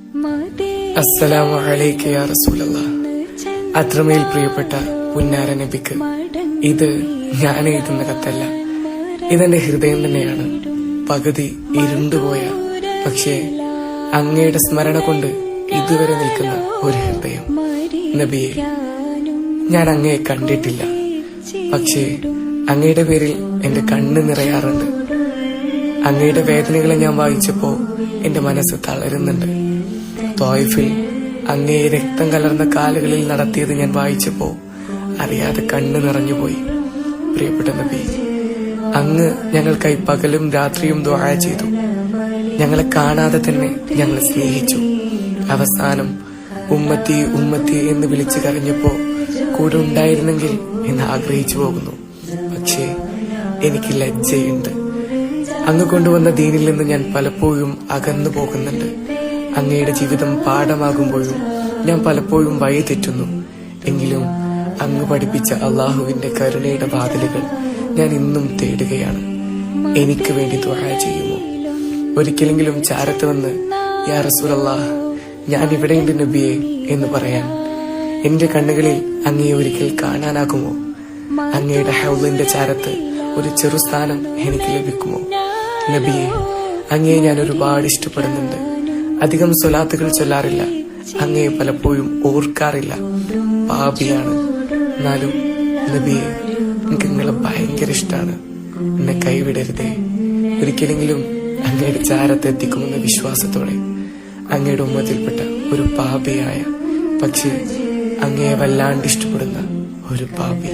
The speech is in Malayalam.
അസ്സലാമു അലൈക യാ റസൂലല്ലാഹ്. അത്രമേൽ പ്രിയപ്പെട്ട പുന്നാര നബിക്ക് ഇത് ഞാൻ എഴുതുന്ന കത്തല്ല, ഇതെന്റെ ഹൃദയം തന്നെയാണ്. പകുതി ഇരുണ്ടുപോയ പക്ഷേ അങ്ങയുടെ സ്മരണ കൊണ്ട് ഇതുവരെ നിൽക്കുന്ന ഒരു ഹൃദയം. നബിയെ, ഞാൻ അങ്ങയെ കണ്ടിട്ടില്ല, പക്ഷേ അങ്ങയുടെ പേരിൽ എന്റെ കണ്ണ് നിറയാറുണ്ട്. അങ്ങയുടെ വേദനകളെ ഞാൻ വായിച്ചപ്പോ എന്റെ മനസ്സ് തളരുന്നുണ്ട്. ത്വായിഫിൽ അങ്ങയെ രക്തം കലർന്ന കാലുകളിൽ നടത്തിയത് ഞാൻ വായിച്ചപ്പോ അറിയാതെ കണ്ണ് നിറഞ്ഞുപോയി. പ്രിയപ്പെട്ട നബി, അങ്ങ് ഞങ്ങൾക്കായി പകലും രാത്രിയും ദുആ ചെയ്തു. ഞങ്ങളെ കാണാതെ തന്നെ ഞങ്ങളെ സ്നേഹിച്ചു. അവസാനം ഉമ്മത്തി ഉമ്മത്തി എന്ന് വിളിച്ചു കരഞ്ഞപ്പോ കൂടെ ഉണ്ടായിരുന്നെങ്കിൽ എന്ന് ആഗ്രഹിച്ചു പോകുന്നു. പക്ഷേ എനിക്ക് ലജ്ജയുണ്ട്. അങ്ങ് കൊണ്ടുവന്ന ദീനിൽ നിന്ന് ഞാൻ പലപ്പോഴും അകന്നു പോകുന്നുണ്ട്. അങ്ങയുടെ ജീവിതം പാഠമാകുമ്പോഴും ഞാൻ പലപ്പോഴും വഴി തെറ്റുന്നു. എങ്കിലും അങ്ങ് പഠിപ്പിച്ച അള്ളാഹുവിന്റെ കരുണയുടെ വാതിലുകൾ ഞാൻ ഇന്നും തേടുകയാണ്. എനിക്ക് വേണ്ടി ദുആ ചെയ്യുമോ? ഒരിക്കലെങ്കിലും ചാരത്ത് വന്ന് യാ റസൂലല്ലാഹ്, ഞാൻ ഇവിടെയുണ്ട് നബിയെ എന്ന് പറയാൻ എന്റെ കണ്ണുകളിൽ അങ്ങയെ ഒരിക്കൽ കാണാനാകുമോ? അങ്ങയുടെ ഹൗലിന്റെ ചാരത്ത് ഒരു ചെറുസ്ഥാനം എനിക്ക് ലഭിക്കുമോ? നബിയെ, അങ്ങയെ ഞാൻ ഒരുപാട് ഇഷ്ടപ്പെടുന്നുണ്ട്. അധികം സ്വലാത്തുകൾ ചൊല്ലാറില്ല, അങ്ങയെ പലപ്പോഴും ഓർക്കാറില്ല. പാപിയാണ്. എന്നാലും നബിയെ, എനിക്ക് നിങ്ങളെ ഭയങ്കര ഇഷ്ടമാണ്. എന്നെ കൈവിടരുതേ. ഒരിക്കലെങ്കിലും അങ്ങയുടെ ചാരത്ത് എത്തിക്കുമെന്ന വിശ്വാസത്തോടെ അങ്ങയുടെ ഉമ്മത്തിൽപ്പെട്ട ഒരു പാപിയായ, പക്ഷേ അങ്ങയെ വല്ലാണ്ട് ഇഷ്ടപ്പെടുന്ന ഒരു പാപി.